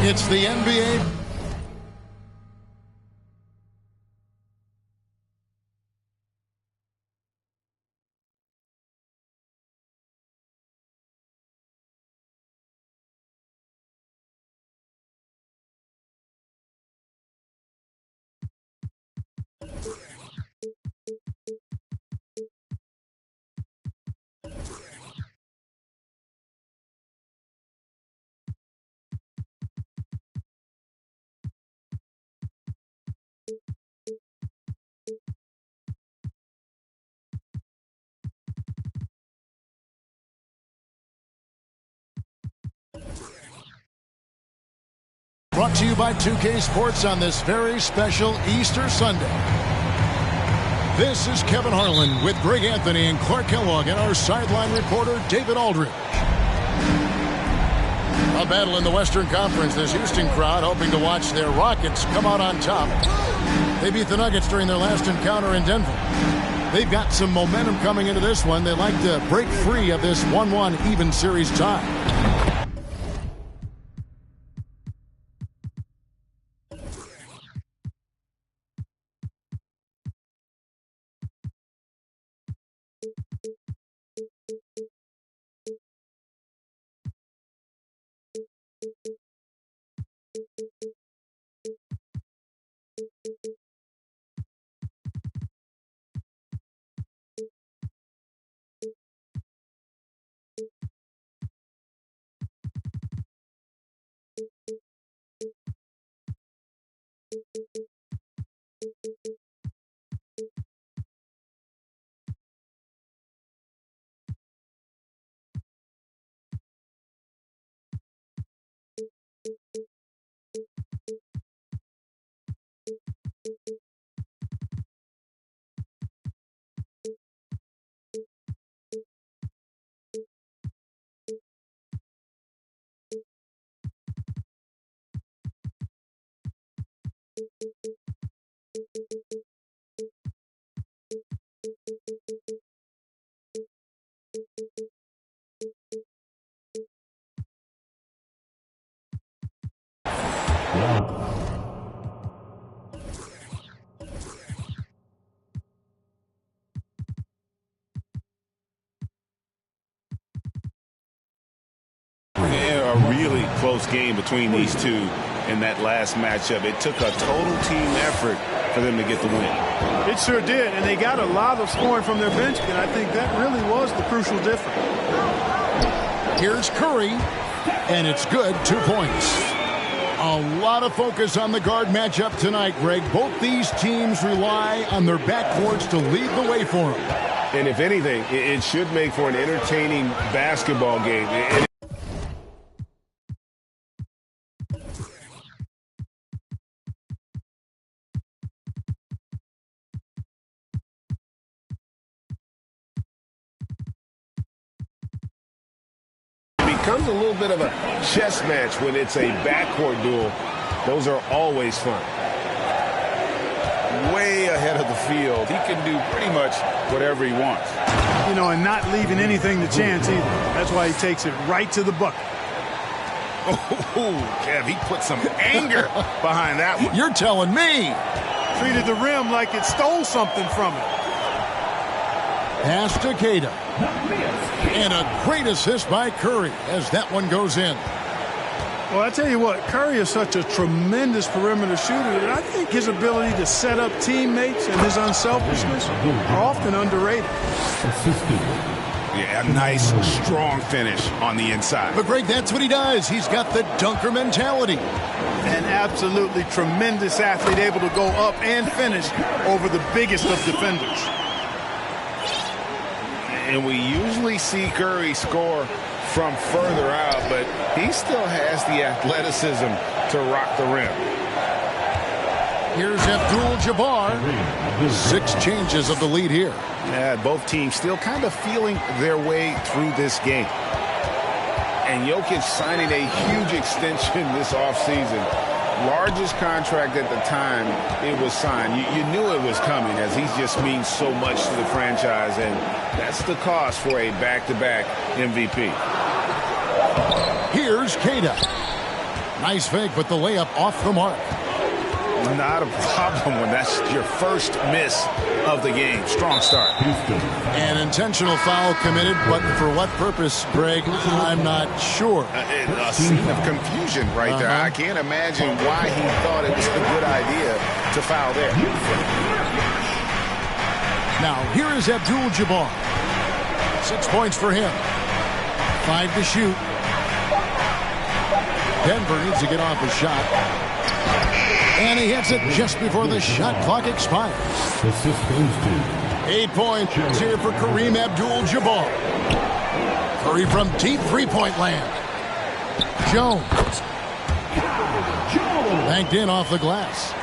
It's the NBA. Brought to you by 2K Sports on this very special Easter Sunday. This is Kevin Harlan with Greg Anthony and Clark Kellogg and our sideline reporter David Aldridge. A battle in the Western Conference. This Houston crowd hoping to watch their Rockets come out on top. They beat the Nuggets during their last encounter in Denver. They've got some momentum coming into this one. They like to break free of this 1-1 even series tie. A really close game between these two in that last matchup. It took a total team effort for them to get the win. It sure did, and they got a lot of scoring from their bench, and I think that really was the crucial difference. Here's Curry, and it's good, 2 points. A lot of focus on the guard matchup tonight, Greg. Both these teams rely on their backcourts to lead the way for them. And if anything, it should make for an entertaining basketball game. Becomes a little bit of a chess match when it's a backcourt duel. Those are always fun. Way ahead of the field. He can do pretty much whatever he wants. You know, and not leaving anything to chance either. That's why he takes it right to the bucket. Oh, Kev, he put some anger behind that one. You're telling me. Treated the rim like it stole something from it. Pass to Keita. And a great assist by Curry as that one goes in. Well, I tell you what, Curry is such a tremendous perimeter shooter, and I think his ability to set up teammates and his unselfishness are often underrated. Yeah, a nice, strong finish on the inside. But, Greg, that's what he does. He's got the dunker mentality. An absolutely tremendous athlete, able to go up and finish over the biggest of defenders. And we usually see Curry score from further out, but he still has the athleticism to rock the rim. Here's Abdul-Jabbar. 6 changes of the lead here. Yeah, both teams still kind of feeling their way through this game. And Jokic signing a huge extension this offseason. Largest contract at the time it was signed. You knew it was coming, as he just means so much to the franchise, and that's the cost for a back-to-back MVP. Here's Keita. Nice fake, but the layup off the mark. Not a problem when that's your first miss of the game. Strong start. An intentional foul committed, but for what purpose, Greg? I'm not sure. A scene of confusion right there. I can't imagine why he thought it was a good idea to foul there. Now, here is Abdul-Jabbar. 6 points for him. 5 to shoot. Denver needs to get off a shot. And he hits it just before the shot clock expires. 8 points here for Kareem Abdul-Jabbar. Curry from deep three-point land. Jones. Banked in off the glass.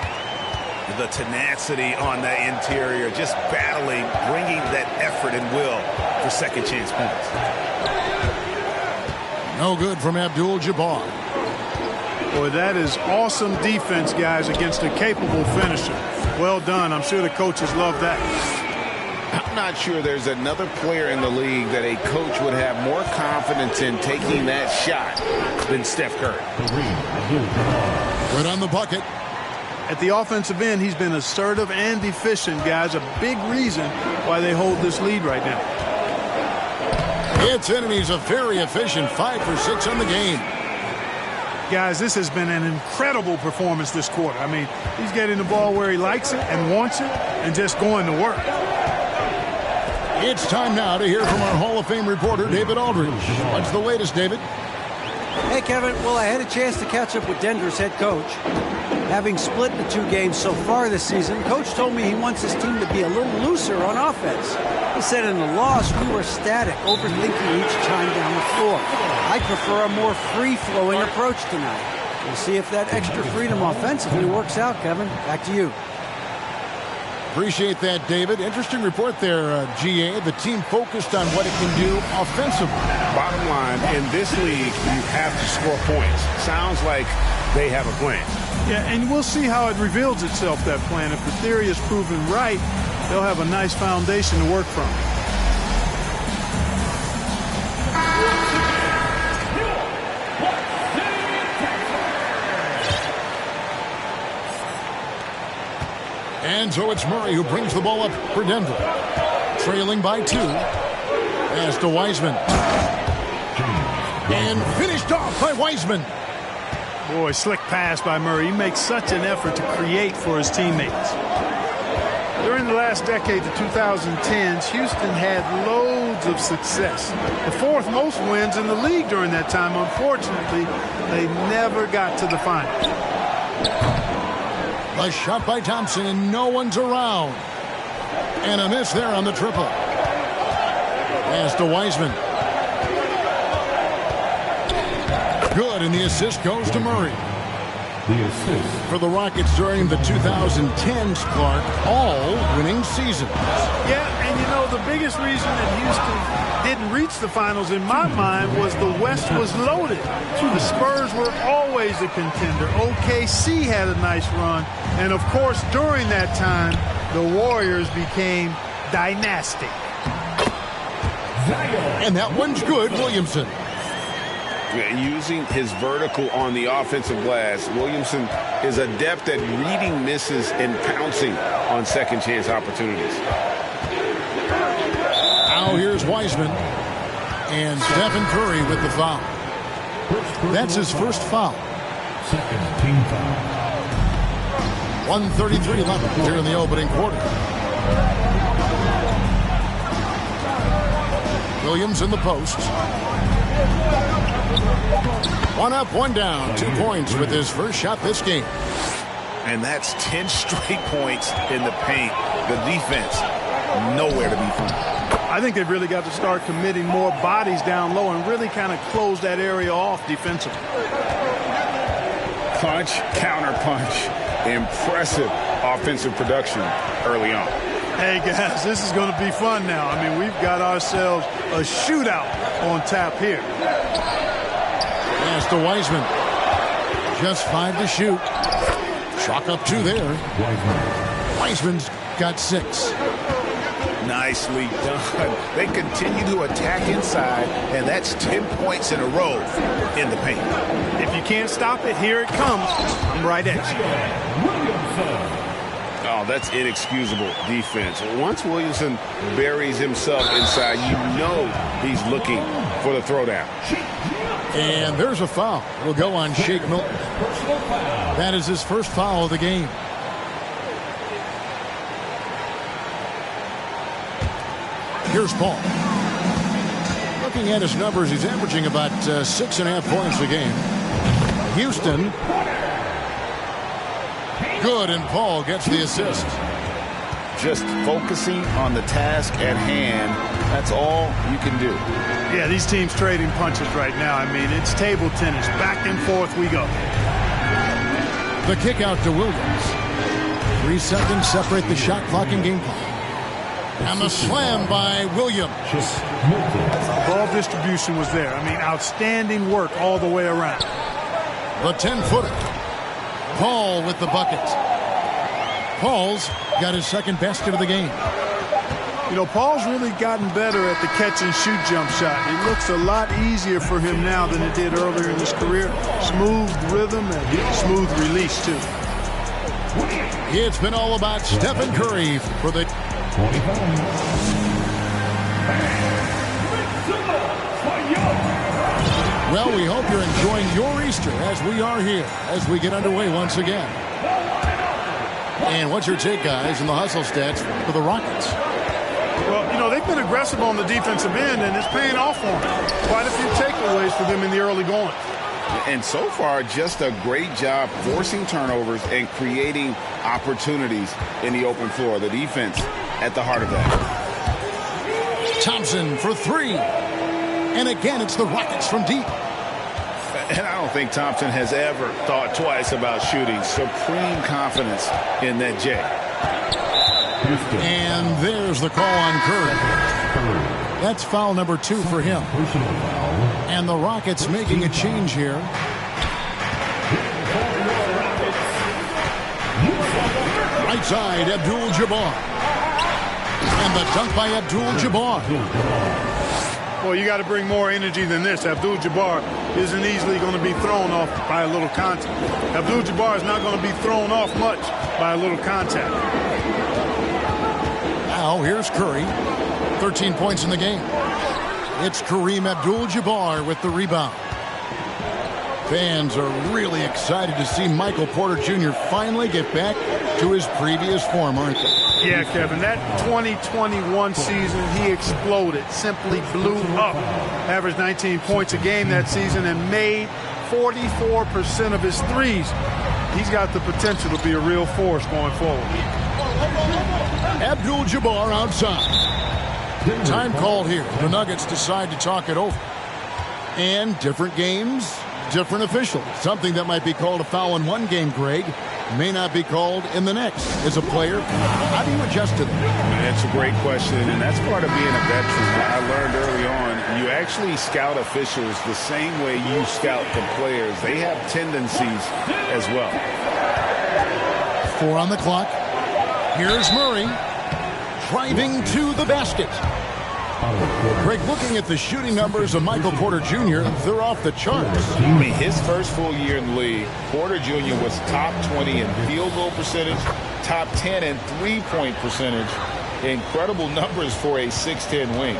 The tenacity on the interior, just battling, bringing that effort and will for second chance points. No good from Abdul-Jabbar. Boy, that is awesome defense, guys, against a capable finisher. Well done. I'm sure the coaches love that. I'm not sure there's another player in the league that a coach would have more confidence in taking that shot than Steph Curry. Right on the bucket. At the offensive end, he's been assertive and efficient, guys. A big reason why they hold this lead right now. It's in, and he's a very efficient 5 for 6 on the game. Guys, this has been an incredible performance this quarter. I mean, he's getting the ball where he likes it and wants it and just going to work. It's time now to hear from our Hall of Fame reporter, David Aldridge. What's the latest, David? Hey, Kevin. Well, I had a chance to catch up with Denver's head coach. Having split the 2 games so far this season, Coach told me he wants his team to be a little looser on offense. He said in the loss, we were static, overthinking each time down the floor. I prefer a more free-flowing approach tonight. We'll see if that extra freedom offensively works out, Kevin. Back to you. Appreciate that, David. Interesting report there, GA. The team focused on what it can do offensively. Bottom line, in this league, you have to score points. Sounds like they have a plan. Yeah, and we'll see how it reveals itself, that plan. If the theory is proven right, they'll have a nice foundation to work from. And so it's Murray who brings the ball up for Denver. Trailing by 2. Pass to Wiseman. And finished off by Wiseman. Boy, slick pass by Murray. He makes such an effort to create for his teammates. During the last decade, the 2010s, Houston had loads of success. The 4th most wins in the league during that time. Unfortunately, they never got to the finals. A shot by Thompson, and no one's around. And a miss there on the triple. Pass to Wiseman. Good, and the assist goes to Murray. The assist for the Rockets during the 2010s, Clark, all winning seasons. Yeah, and you know, the biggest reason that Houston didn't reach the finals in my mind was the West was loaded. The Spurs were always a contender. OKC had a nice run. And, of course, during that time, the Warriors became dynastic. And that one's good, Williamson. Using his vertical on the offensive glass, Williamson is adept at reading misses and pouncing on second chance opportunities. Now here's Wiseman and Stephen Curry with the foul. That's his first foul. Second team foul. 1:33 left here in the opening quarter. Williams in the post. One up, one down. 2 points with his first shot this game. And that's 10 straight points in the paint. The defense, nowhere to be found. I think they've really got to start committing more bodies down low and really kind of close that area off defensively. Punch, counter punch. Impressive offensive production early on. Hey, guys, this is going to be fun now. I mean, we've got ourselves a shootout on tap here. Pass to Wiseman. Just 5 to shoot. Chalk up 2 there. Wiseman's got 6. Nicely done. They continue to attack inside, and that's 10 points in a row in the paint. If you can't stop it, here it comes. I'm right at you. Oh, that's inexcusable defense. Once Williamson buries himself inside, you know he's looking for the throwdown. And there's a foul. It'll go on Shake Milton. That is his first foul of the game. Here's Paul. Looking at his numbers, he's averaging about 6.5 points a game. Houston. Good, and Paul gets the assist. Just focusing on the task at hand, that's all you can do. Yeah, these teams trading punches right now. I mean, it's table tennis. Back and forth we go. The kick out to Williams. 3 seconds separate the shot clock and game clock. And the slam by Williams. Ball distribution was there. I mean, outstanding work all the way around. The 10-footer. Paul with the bucket. Paul's got his second basket of the game. You know, Paul's really gotten better at the catch-and-shoot jump shot. It looks a lot easier for him now than it did earlier in his career. Smooth rhythm and smooth release, too. It's been all about Stephen Curry for the 25. Well, we hope you're enjoying your Easter as we are here as we get underway once again. And what's your take, guys, in the hustle stats for the Rockets? Well, you know, they've been aggressive on the defensive end, and it's paying off for them. Quite a few takeaways for them in the early going. And so far, just a great job forcing turnovers and creating opportunities in the open floor. The defense at the heart of that. Thompson for 3. And again, it's the Rockets from deep. And I don't think Thompson has ever thought twice about shooting. Supreme confidence in that J. And there's the call on Curry. That's foul number 2 for him. And the Rockets making a change here. Right side, Abdul-Jabbar. And the dunk by Abdul-Jabbar. Well, you got to bring more energy than this. Abdul-Jabbar isn't easily going to be thrown off by a little contact. Abdul-Jabbar is not going to be thrown off much by a little contact. Now, here's Curry. 13 points in the game. It's Kareem Abdul-Jabbar with the rebound. Fans are really excited to see Michael Porter Jr. finally get back to his previous form, aren't they? Yeah, Kevin, that 2021 season, he exploded, simply blew up. Averaged 19 points a game that season and made 44% of his threes. He's got the potential to be a real force going forward. Abdul-Jabbar outside. Time called here. The Nuggets decide to talk it over. And different games, different officials. Something that might be called a foul in one game, Greg, may not be called in the next. As a player, how do you adjust to that? That's a great question, and that's part of being a veteran. I learned early on, you actually scout officials the same way you scout the players. They have tendencies as well. 4 on the clock. Here's Murray driving to the basket. Greg, looking at the shooting numbers of Michael Porter Jr., they're off the charts. I mean, his first full year in the league, Porter Jr. was top 20 in field goal percentage, top 10 in three-point percentage. Incredible numbers for a 6'10 wing.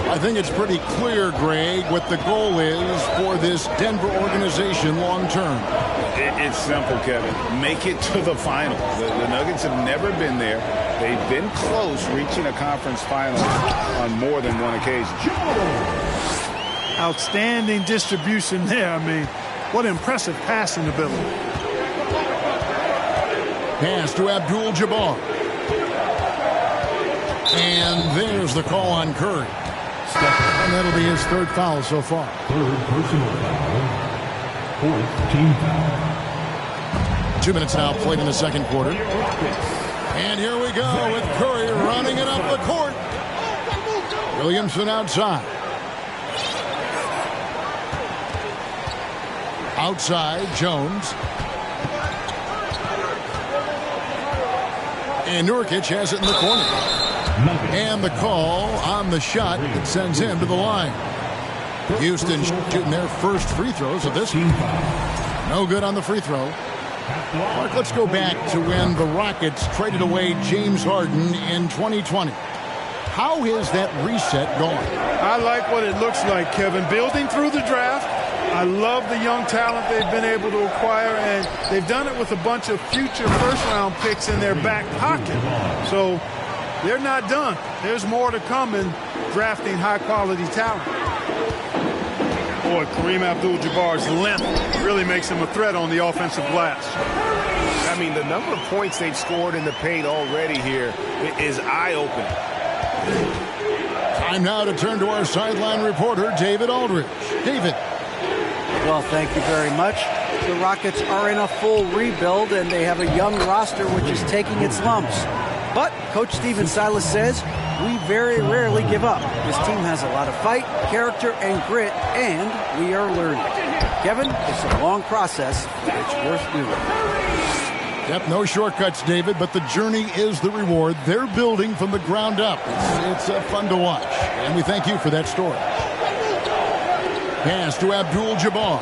I think it's pretty clear, Greg, what the goal is for this Denver organization long term. It's simple, Kevin. Make it to the final. The Nuggets have never been there. They've been close reaching a conference final on more than one occasion. Outstanding distribution there. I mean, what impressive passing ability. Pass to Abdul-Jabbar. And there's the call on Curry. And that'll be his third foul so far. Third personal foul. Fourth team foul. 2 minutes now played in the second quarter. And here we go with Curry running it up the court. Williamson outside. Outside, Jones. And Nurkic has it in the corner. And the call on the shot that sends him to the line. Houston shooting their first free throws of this one. No good on the free throw. Mark, let's go back to when the Rockets traded away James Harden in 2020. How is that reset going? I like what it looks like, Kevin. Building through the draft. I love the young talent they've been able to acquire, and they've done it with a bunch of future first-round picks in their back pocket. So they're not done. There's more to come in drafting high-quality talent. Boy, Kareem Abdul-Jabbar's length really makes him a threat on the offensive glass. I mean, the number of points they've scored in the paint already here is eye-opening. Time now to turn to our sideline reporter, David Aldridge. David. Well, thank you very much. The Rockets are in a full rebuild, and they have a young roster which is taking its lumps. But Coach Stephen Silas says, we very rarely give up. This team has a lot of fight, character, and grit, and we are learning. Kevin, it's a long process, but it's worth doing. Yep, no shortcuts, David, but the journey is the reward. They're building from the ground up. It's fun to watch, and we thank you for that story. Pass to Abdul-Jabbar.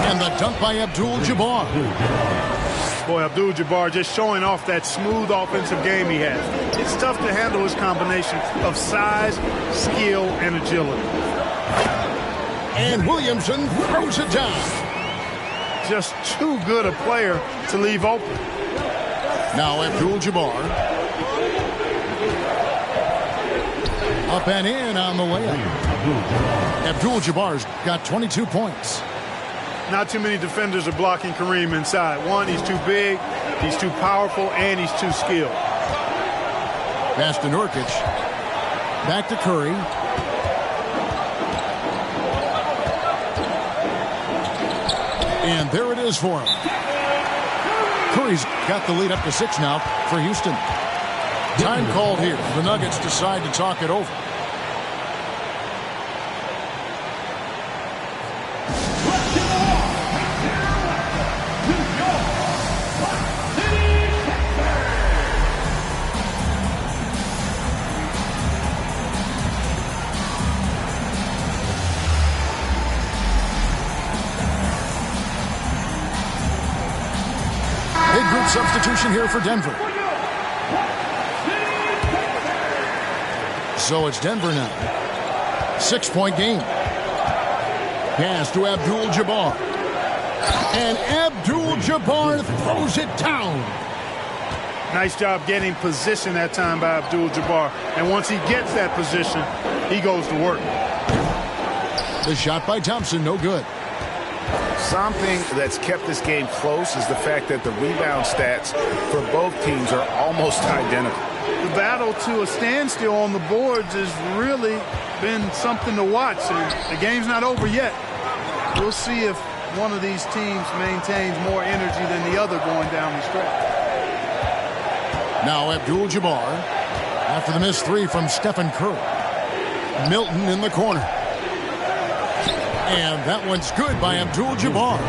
And the dunk by Abdul-Jabbar. Boy, Abdul-Jabbar just showing off that smooth offensive game he has. It's tough to handle his combination of size, skill, and agility. And Williamson throws it down. Just too good a player to leave open. Now Abdul-Jabbar. Up and in on the layup. Abdul-Jabbar's got 22 points. Not too many defenders are blocking Kareem inside. One, he's too big, he's too powerful, and he's too skilled. Pass to Nurkic. Back to Curry. And there it is for him. Curry's got the lead up to 6 now for Houston. Time called here. The Nuggets decide to talk it over. Big group substitution here for Denver. So it's Denver now. 6-point game. Pass to Abdul-Jabbar. And Abdul-Jabbar throws it down. Nice job getting position that time by Abdul-Jabbar. And once he gets that position, he goes to work. The shot by Thompson, no good. Something that's kept this game close is the fact that the rebound stats for both teams are almost identical. The battle to a standstill on the boards has really been something to watch. And the game's not over yet. We'll see if one of these teams maintains more energy than the other going down the stretch. Now Abdul-Jabbar after the missed 3 from Stephen Curry. Milton in the corner. And that one's good by Abdul-Jabbar.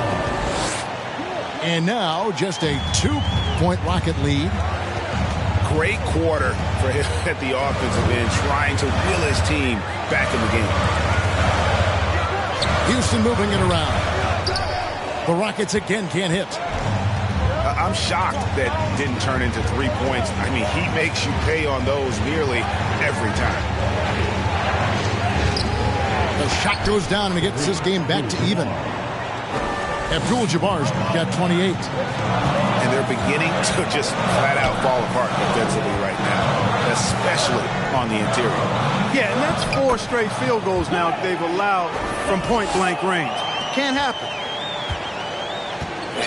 And now just a 2-point Rocket lead. Great quarter for him at the offensive end, trying to will his team back in the game. Houston moving it around. The Rockets again can't hit. I'm shocked that didn't turn into 3 points. I mean, he makes you pay on those nearly every time. The shot goes down and it gets this game back to even. Abdul-Jabbar's got 28. And they're beginning to just flat out fall apart defensively right now, especially on the interior. Yeah, and that's 4 straight field goals now they've allowed from point-blank range. Can't happen.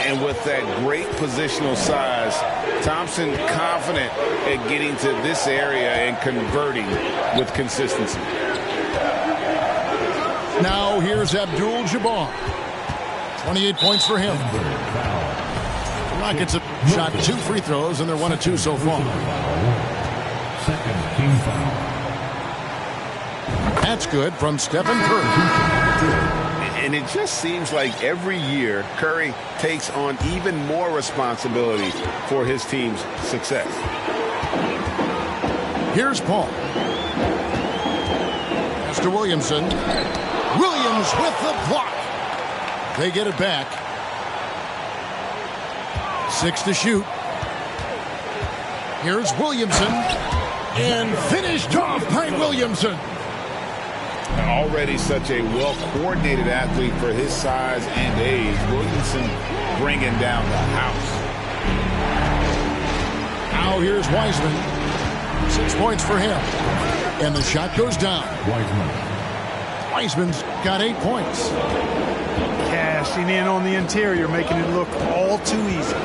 And with that great positional size, Thompson confident at getting to this area and converting with consistency. Now here's Abdul-Jabbar. 28 points for him. The Rockets have shot 2 free throws, and they're 1 of 2 so far. Second team foul. That's good from Stephen Curry. And it just seems like every year Curry takes on even more responsibility for his team's success. Here's Paul. Mr. Williamson. Williams with the block. They get it back. 6 to shoot. Here's Williamson. And finished off by Williamson. Already such a well-coordinated athlete for his size and age. Williamson bringing down the house. Now here's Wiseman. 6 points for him. And the shot goes down. Wiseman's got 8 points. Cashing in on the interior, making it look all too easy.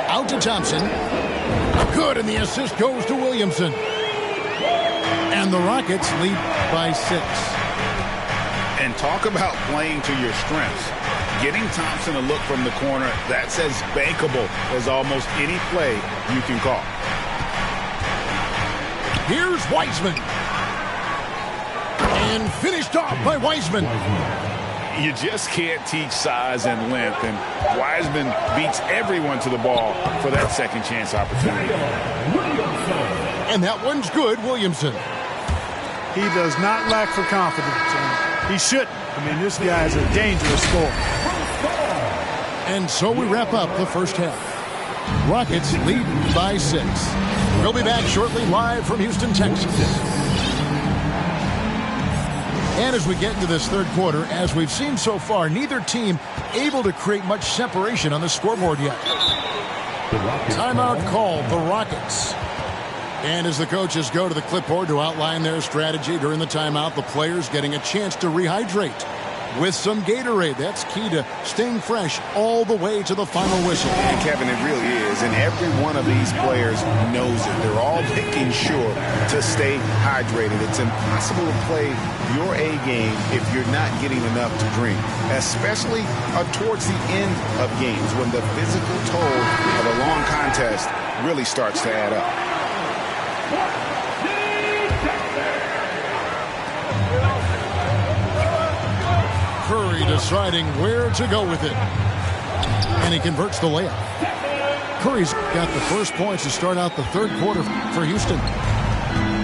Out to Thompson. Good, and the assist goes to Williamson. And the Rockets lead by 6. And talk about playing to your strengths. Getting Thompson a look from the corner, that's as bankable as almost any play you can call. Here's Wiseman. And finished off by Wiseman. You just can't teach size and length, and Wiseman beats everyone to the ball for that second chance opportunity. And that one's good, Williamson. He does not lack for confidence, and he shouldn't. I mean, this guy is a dangerous scorer. And so we wrap up the first half. Rockets lead by 6. We'll be back shortly live from Houston, Texas. And as we get into this third quarter, as we've seen so far, neither team able to create much separation on the scoreboard yet. Timeout called, the Rockets. And as the coaches go to the clipboard to outline their strategy during the timeout, the players getting a chance to rehydrate with some Gatorade. That's key to staying fresh all the way to the final whistle. And Kevin, it really is. And every one of these players knows it. They're all making sure to stay hydrated. It's impossible to play your A game if you're not getting enough to drink, especially towards the end of games when the physical toll of a long contest really starts to add up. Curry deciding where to go with it. And he converts the layup. Curry's got the first points to start out the third quarter for Houston.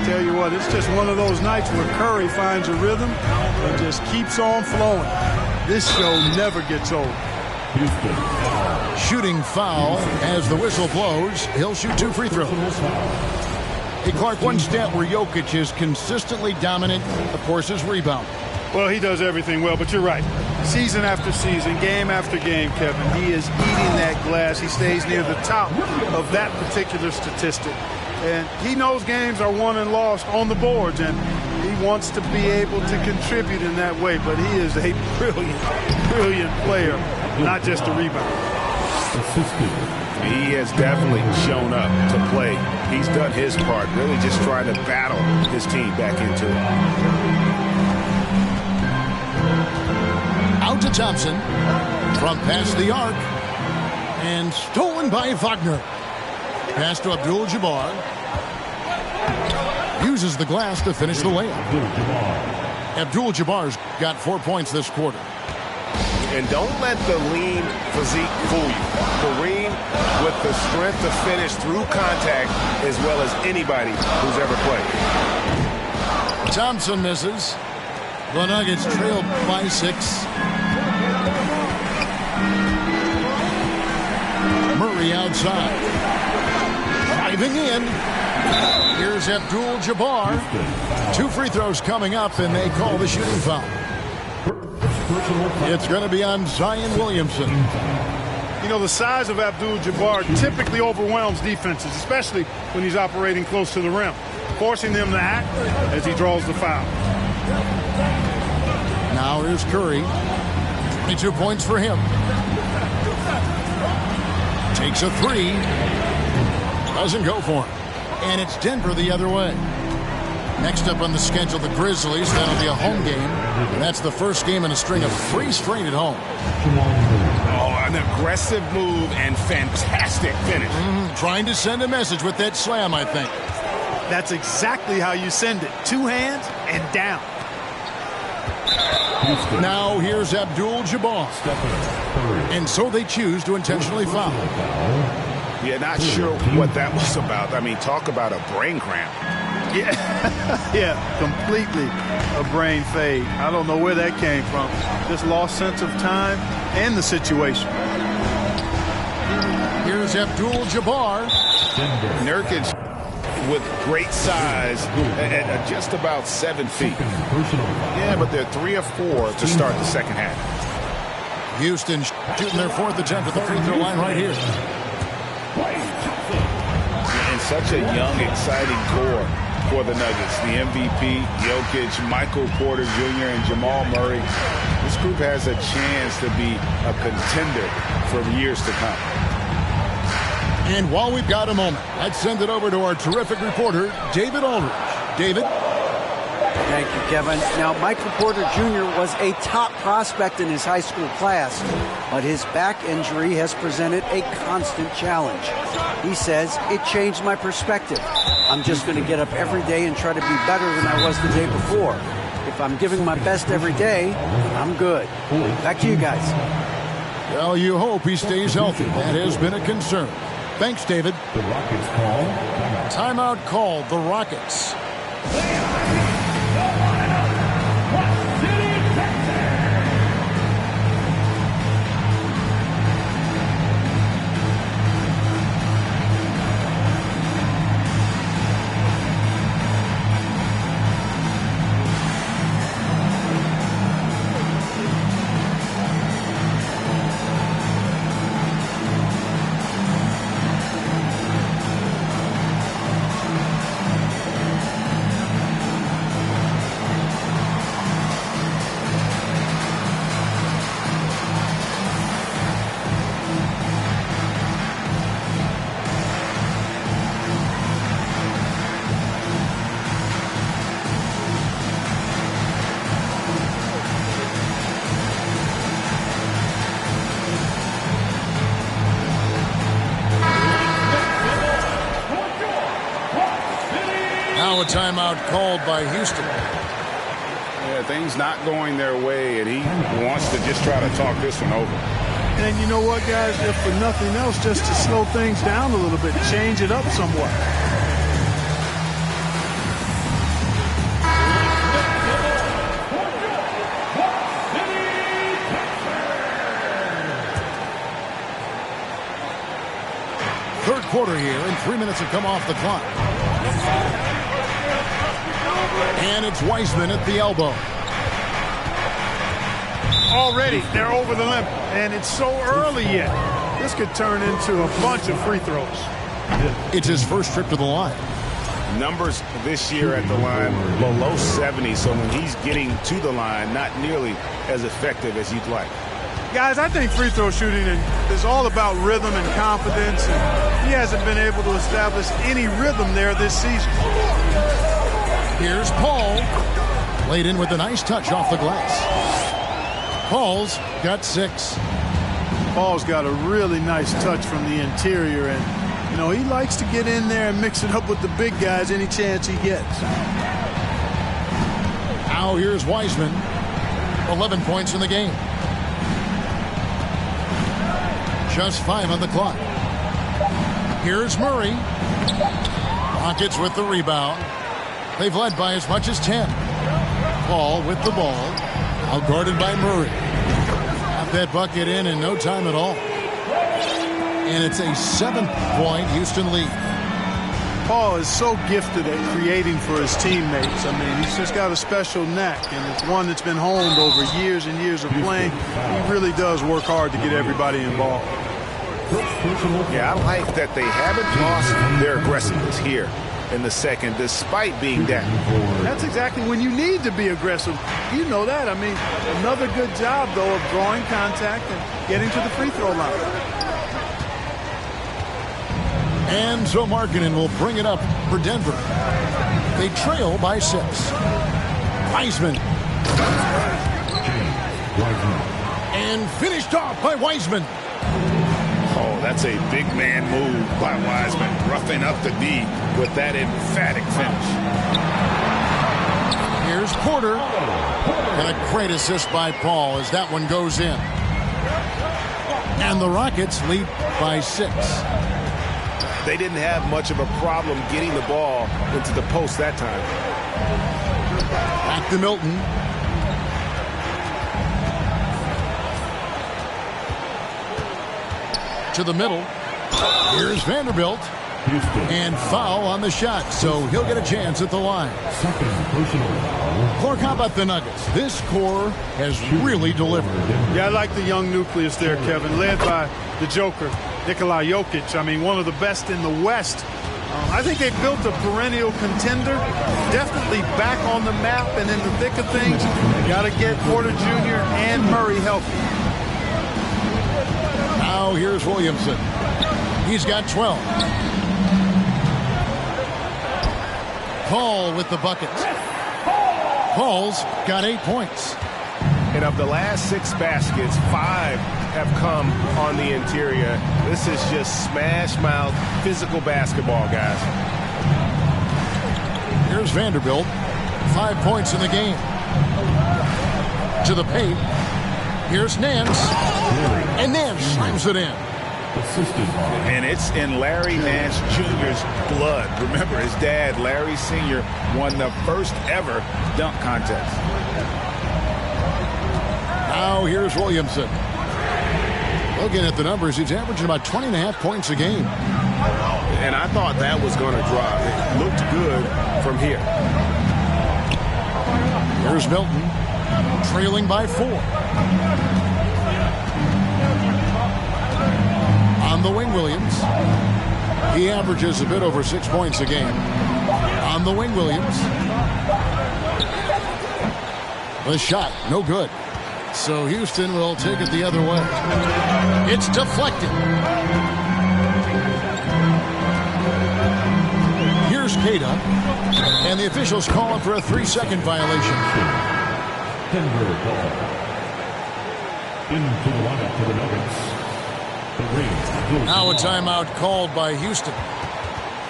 Tell you what, it's just one of those nights where Curry finds a rhythm and just keeps on flowing. This show never gets old. Shooting foul as the whistle blows. He'll shoot 2 free throws. Hey, Clark, one stat where Jokic is consistently dominant, of course, is rebound. Well, he does everything well, but you're right. Season after season, game after game, Kevin, he is eating that glass. He stays near the top of that particular statistic. And he knows games are won and lost on the boards, and he wants to be able to contribute in that way. But he is a brilliant player, not just a rebounder. He has definitely shown up to play. He's done his part, really just trying to battle his team back into it. Out to Thompson from past the arc and stolen by Wagner. Pass to Abdul-Jabbar. Uses the glass to finish the layup. Abdul-Jabbar's got 4 points this quarter. And don't let the lean physique fool you. Kareem with the strength to finish through contact as well as anybody who's ever played. Thompson misses. The Nuggets trail by 6. Murray outside. Driving in. Here's Abdul-Jabbar. 2 free throws coming up, and they call the shooting foul. It's going to be on Zion Williamson. You know, the size of Abdul-Jabbar typically overwhelms defenses, especially when he's operating close to the rim, forcing them to act as he draws the foul. Now here's Curry. 22 points for him. Takes a 3. Doesn't go for him. And it's Denver the other way. Next up on the schedule, the Grizzlies. That'll be a home game. And that's the first game in a string of 3 straight at home. Oh, an aggressive move and fantastic finish. Trying to send a message with that slam, I think. That's exactly how you send it. 2 hands and down. Now here's Abdul-Jabbar. And so they choose to intentionally foul. Yeah, not sure what that was about. I mean, talk about a brain cramp. Yeah, yeah, completely a brain fade. I don't know where that came from. Just lost sense of time and the situation. Here's Abdul-Jabbar. Nurkic with great size at just about 7 feet. Yeah, but they're 3 of 4 to start the second half. Houston shooting their 4th attempt at the free throw line right here. And such a young, exciting core for the Nuggets. The MVP, Jokic, Michael Porter Jr., and Jamal Murray. This group has a chance to be a contender for years to come. And while we've got a moment, I'd send it over to our terrific reporter, David Aldridge. David? Thank you, Kevin. Now, Michael Porter Jr. was a top prospect in his high school class, but his back injury has presented a constant challenge. He says, it changed my perspective. I'm just going to get up every day and try to be better than I was the day before. If I'm giving my best every day, I'm good. Back to you guys. Well, you hope he stays healthy. That has been a concern. Thanks, David. The Rockets call timeout called. The Rockets. Now a timeout called by Houston. Yeah, things not going their way, and he wants to just try to talk this one over. And you know what, guys? If for nothing else, just to slow things down a little bit, change it up somewhat. Third quarter here, and 3 minutes have come off the clock. And it's Wiseman at the elbow. Already, they're over the limit, and it's so early yet. This could turn into a bunch of free throws. It's his first trip to the line. Numbers this year at the line below 70, so when he's getting to the line, not nearly as effective as you'd like. Guys, I think free throw shooting is all about rhythm and confidence, and he hasn't been able to establish any rhythm there this season. Here's Paul. Laid in with a nice touch off the glass. Paul's got 6. Paul's got a really nice touch from the interior, and, you know, he likes to get in there and mix it up with the big guys any chance he gets. Now here's Wiseman. 11 points in the game. Just 5 on the clock. Here's Murray. Rockets with the rebound. They've led by as much as 10. Paul with the ball. Outguarded by Murray. Got that bucket in no time at all. And it's a 7-point Houston lead. Paul is so gifted at creating for his teammates. I mean, he's just got a special knack, and it's one that's been honed over years and years of playing. He really does work hard to get everybody involved. Yeah, I like that they haven't lost their aggressiveness here in the second, despite being down. That's exactly when you need to be aggressive. You know that. I mean, another good job, though, of drawing contact and getting to the free throw line. And so Markkanen will bring it up for Denver. They trail by 6. Wiseman. And finished off by Wiseman. Oh, that's a big man move by Wiseman, roughing up the D with that emphatic finish. Here's Porter. And a great assist by Paul as that one goes in. And the Rockets lead by 6. They didn't have much of a problem getting the ball into the post that time. Back to Milton. To the middle. Here's Vanderbilt. And foul on the shot, so he'll get a chance at the line. Second personal foul. Clark, how about the Nuggets? This core has really delivered. Yeah, I like the young nucleus there, Kevin, led by the Joker, Nikola Jokic. I mean, one of the best in the West. I think they built a perennial contender, definitely back on the map and in the thick of things. Got to get Porter Jr. and Murray healthy. Now here's Williamson. He's got 12. Paul with the bucket. Paul's got 8 points. And of the last 6 baskets, 5 have come on the interior. This is just smash mouth physical basketball, guys. Here's Vanderbilt. 5 points in the game. To the paint. Here's Nance. And Nance slams it in. And it's in Larry Nance Jr.'s blood. Remember, his dad, Larry Sr., won the first ever dunk contest. Now here's Williamson. Looking at the numbers, he's averaging about 20.5 points a game. And I thought that was going to drop. It looked good from here. Here's Milton, trailing by 4. On the wing, Williams. He averages a bit over 6 points a game. On the wing, Williams. The shot, no good. So Houston will take it the other way. It's deflected. Here's Queta. And the officials call him for a 3-second violation. Denver ball. Into the lineup for the Nuggets. Now a timeout called by Houston.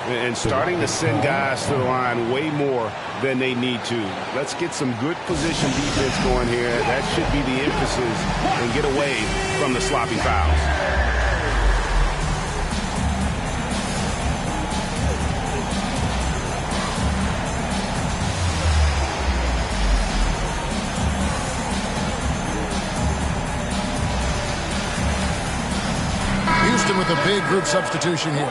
And starting to send guys to the line way more than they need to. Let's get some good position defense going here. That should be the emphasis and get away from the sloppy fouls. With a big group substitution here.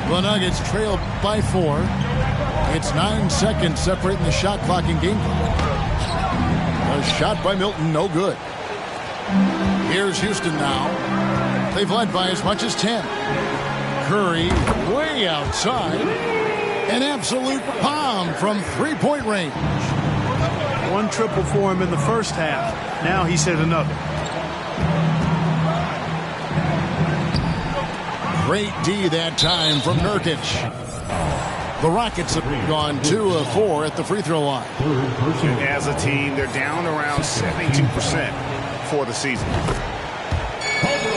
The Nuggets trail by 4. It's 9 seconds separating the shot clock and game clock. A shot by Milton, no good. Here's Houston now. They've led by as much as 10. Curry way outside. An absolute bomb from 3-point range. 1 triple for him in the first half. Now he's hit another. Great D that time from Nurkic. The Rockets have gone 2 of 4 at the free throw line. And as a team, they're down around 72% for the season.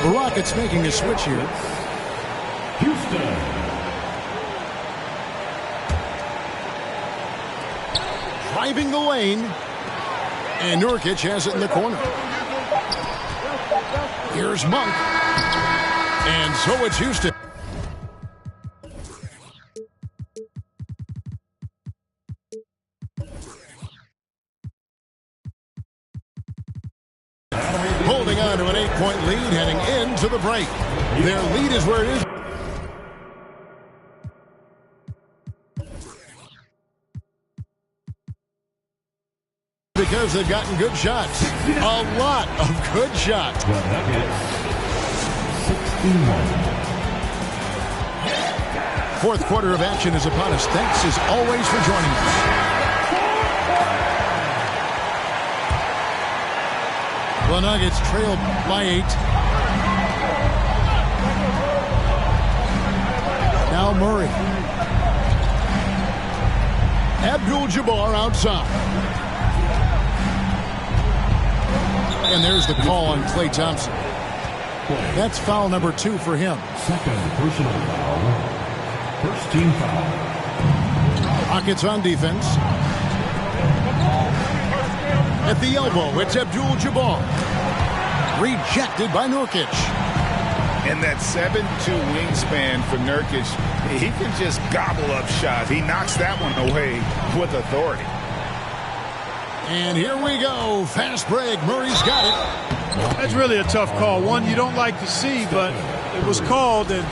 The Rockets making a switch here. Houston. Driving the lane. And Nurkic has it in the corner. Here's Monk. And so it's Houston. Holding on to an 8-point lead heading into the break. Their lead is where it is. Because they've gotten good shots. A lot of good shots. The Nuggets, 61. Fourth quarter of action is upon us. Thanks as always for joining us. The Nuggets trail by 8. Now Murray. Abdul-Jabbar outside. And there's the call on Klay Thompson. play. That's foul number 2 for him. Second personal foul. First team foul. Rockets on defense. At the elbow, it's Abdul-Jabbar. Rejected by Nurkic. And that 7'2" wingspan for Nurkic, he can just gobble up shots. He knocks that one away with authority. And here we go. Fast break. Murray's got it. That's really a tough call. One you don't like to see, but it was called, and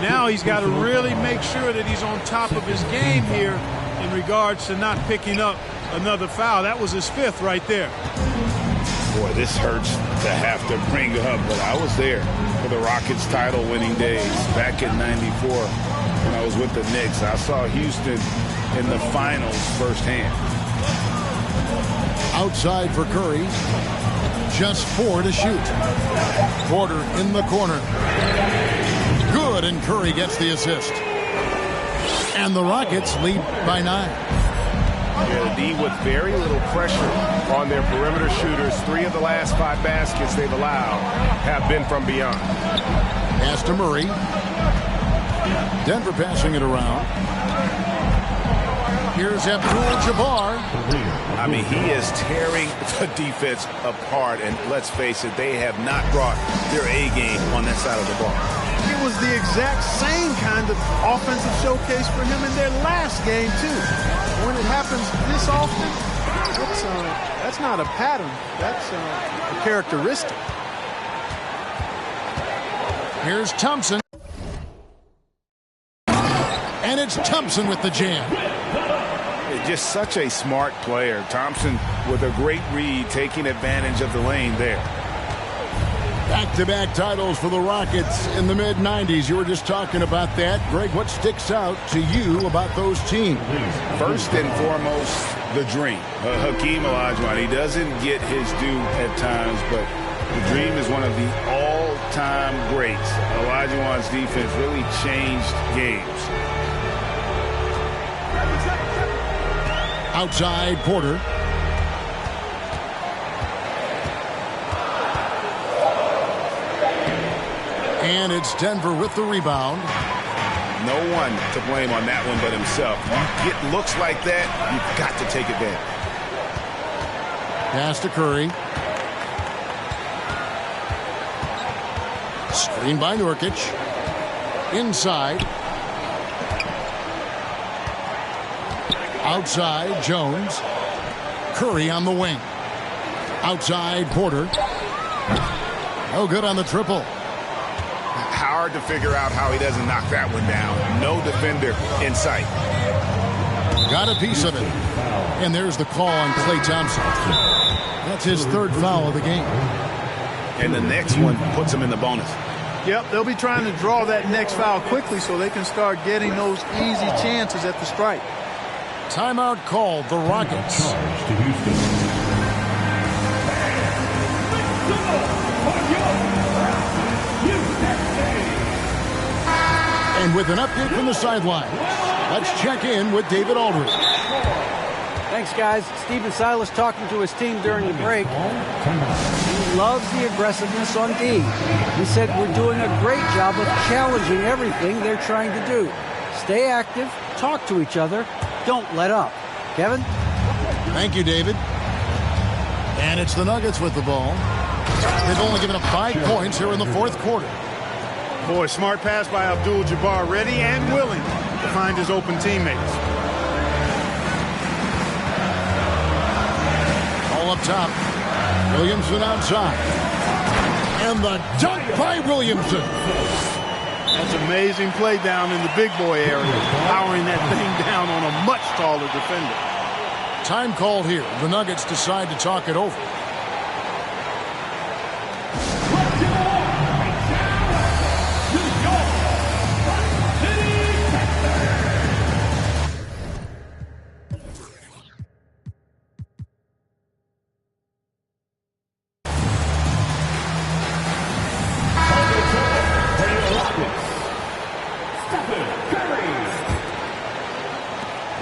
now he's got to really make sure that he's on top of his game here in regards to not picking up another foul. That was his 5th right there. Boy, this hurts to have to bring up, but I was there for the Rockets title-winning days back in '94 when I was with the Knicks. I saw Houston in the finals firsthand. Outside for Curry. Just 4 to shoot. Porter in the corner. Good, and Curry gets the assist. And the Rockets lead by 9. Yeah, the D with very little pressure on their perimeter shooters. 3 of the last 5 baskets they've allowed have been from beyond. Pass to Murray. Denver passing it around. Here's Abdul-Jabbar. I mean, he is tearing the defense apart, and let's face it, they have not brought their A game on that side of the ball. It was the exact same kind of offensive showcase for him in their last game, too. When it happens this often, that's not a pattern. That's a characteristic. Here's Thompson. And it's Thompson with the jam. Just such a smart player. Thompson with a great read, taking advantage of the lane there. Back-to-back titles for the Rockets in the mid-90s. You were just talking about that. Greg, what sticks out to you about those teams? First and foremost, the dream. Hakeem Olajuwon, he doesn't get his due at times, but the dream is one of the all-time greats. Olajuwon's defense really changed games. Outside, Porter. And it's Denver with the rebound. No one to blame on that one but himself. You get looks like that, you've got to take advantage. Pass to Curry. Screen by Nurkic. Inside. Outside, Jones. Curry on the wing. Outside, Porter. No good on the triple. Hard to figure out how he doesn't knock that one down. No defender in sight. Got a piece of it. And there's the call on Klay Thompson. That's his 3rd foul of the game. And the next one puts him in the bonus. Yep, they'll be trying to draw that next foul quickly so they can start getting those easy chances at the stripe. Timeout called, the Rockets. Charge to Houston. And with an update from the sidelines, let's check in with David Aldridge. Thanks, guys. Stephen Silas talking to his team during the break. He loves the aggressiveness on D. He said we're doing a great job of challenging everything they're trying to do. Stay active, talk to each other, don't let up. Kevin? Thank you, David. And it's the Nuggets with the ball. They've only given up 5 points here in the 4th quarter. Boy, smart pass by Abdul-Jabbar, ready and willing to find his open teammates. All up top. Williamson outside. And the dunk by Williamson. That's amazing play down in the big boy area, powering that thing down on a much taller defender. Time called here. The Nuggets decide to talk it over.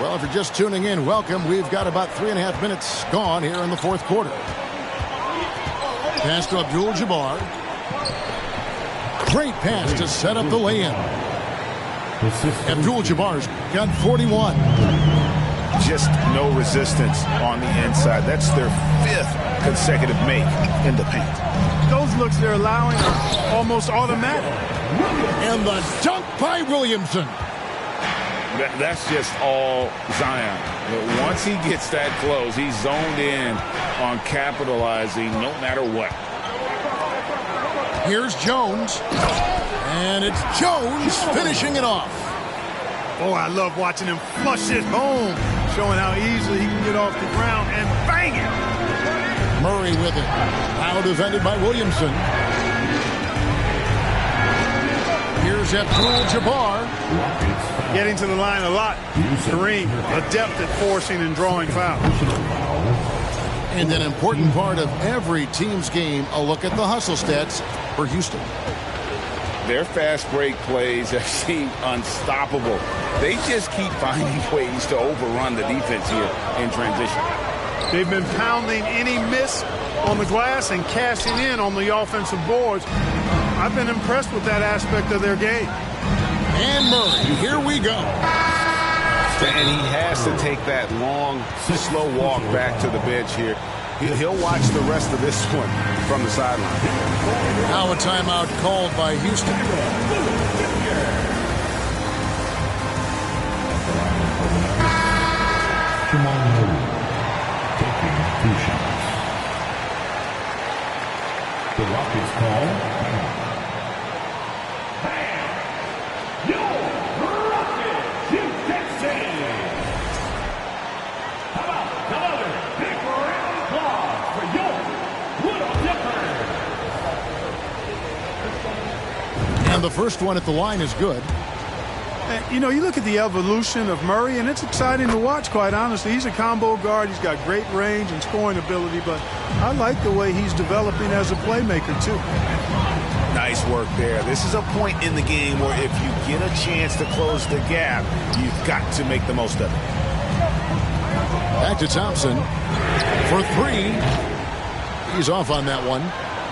Well, if you're just tuning in, welcome. We've got about 3.5 minutes gone here in the 4th quarter. Pass to Abdul-Jabbar. Great pass to set up the lay-in. Abdul-Jabbar's got 41. Just no resistance on the inside. That's their 5th consecutive make in the paint. Those looks they're allowing are almost automatic. And the dunk by Williamson. That's just all Zion. Once he gets that close, he's zoned in on capitalizing no matter what. Here's Jones. And it's Jones finishing it off. Oh, I love watching him flush it home, showing how easily he can get off the ground and bang it. Murray with it. Now defended by Williamson. Here's Abdul-Jabbar. Getting to the line a lot. Kareem, adept at forcing and drawing fouls. And an important part of every team's game, a look at the hustle stats for Houston. Their fast break plays have seemed unstoppable. They just keep finding ways to overrun the defense here in transition. They've been pounding any miss on the glass and cashing in on the offensive boards. I've been impressed with that aspect of their game. And Murray, here we go. And he has to take that long, slow walk back to the bench here. He'll watch the rest of this one from the sideline. Now a timeout called by Houston. Jamal Murray taking 2 shots. The Rockets call. And the first one at the line is good. You know, you look at the evolution of Murray, and it's exciting to watch, quite honestly. He's a combo guard. He's got great range and scoring ability, but I like the way he's developing as a playmaker, too. Nice work there. This is a point in the game where if you get a chance to close the gap, you've got to make the most of it. Back to Thompson for 3. He's off on that one.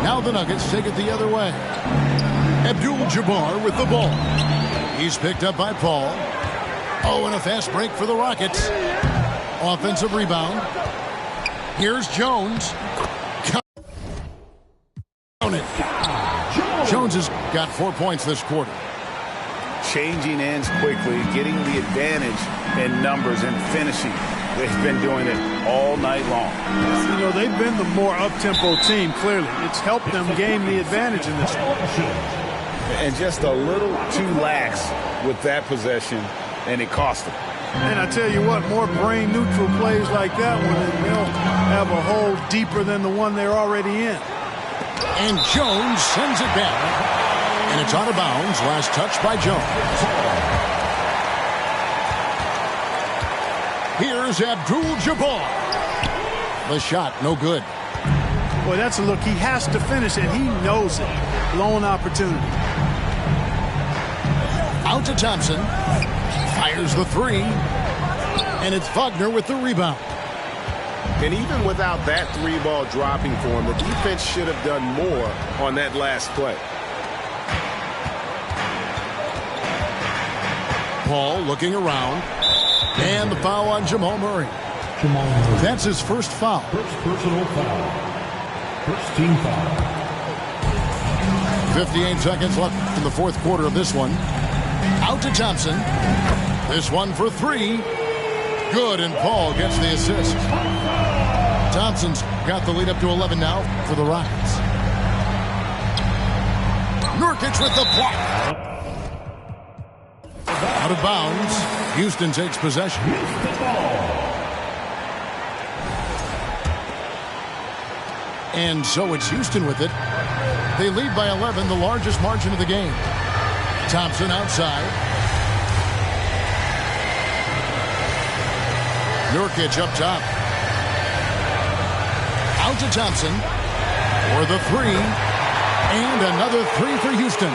Now the Nuggets take it the other way. Abdul-Jabbar with the ball. He's picked up by Paul. Oh, and a fast break for the Rockets. Offensive rebound. Here's Jones. Jones has got 4 points this quarter. Changing ends quickly, getting the advantage in numbers and finishing. They've been doing it all night long. You know, they've been the more up-tempo team, clearly. It's helped them gain the advantage in this one. And just a little too lax with that possession, and it cost them. And I tell you what, more brain-neutral plays like that one, and they'll have a hole deeper than the one they're already in. And Jones sends it back. And it's out of bounds. Last touch by Jones. Here's Abdul-Jabbar. The shot, no good. Boy, that's a look. He has to finish it. He knows it. Blown opportunity. Out to Thompson. Fires the 3. And it's Wagner with the rebound. And even without that 3-ball dropping for him, the defense should have done more on that last play. Paul looking around. And the foul on Jamal Murray. Jamal Murray. That's his first foul. First personal foul. First team foul. 58 seconds left in the fourth quarter of this one. Out to Thompson. This one for 3. Good, and Paul gets the assist. Thompson's got the lead up to 11 now for the Rockets. Nurkic with the block. Out of bounds. Houston takes possession. And so it's Houston with it. They lead by 11, the largest margin of the game. Thompson outside. Nurkic up top. Out to Thompson for the 3. And another 3 for Houston.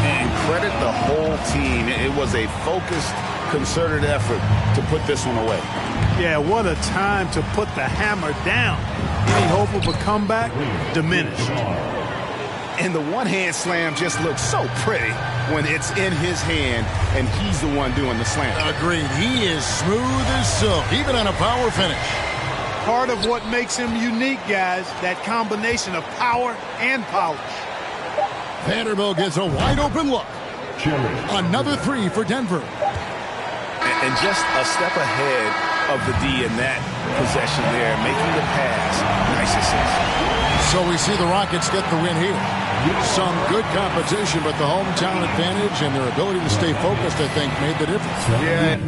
And credit the whole team. It was a focused, concerted effort to put this one away. Yeah, what a time to put the hammer down. Any hope of a comeback? Diminished. And the one-hand slam just looks so pretty when it's in his hand and he's the one doing the slam. Agreed. He is smooth as silk, even on a power finish. Part of what makes him unique, guys, that combination of power and polish. Vanderbilt gets a wide-open look. Another three for Denver. And just a step ahead of the D in that possession there, making the pass. Nice assist. So we see the Rockets get the win here. Some good competition, but the hometown advantage and their ability to stay focused, I think, made the difference. Yeah.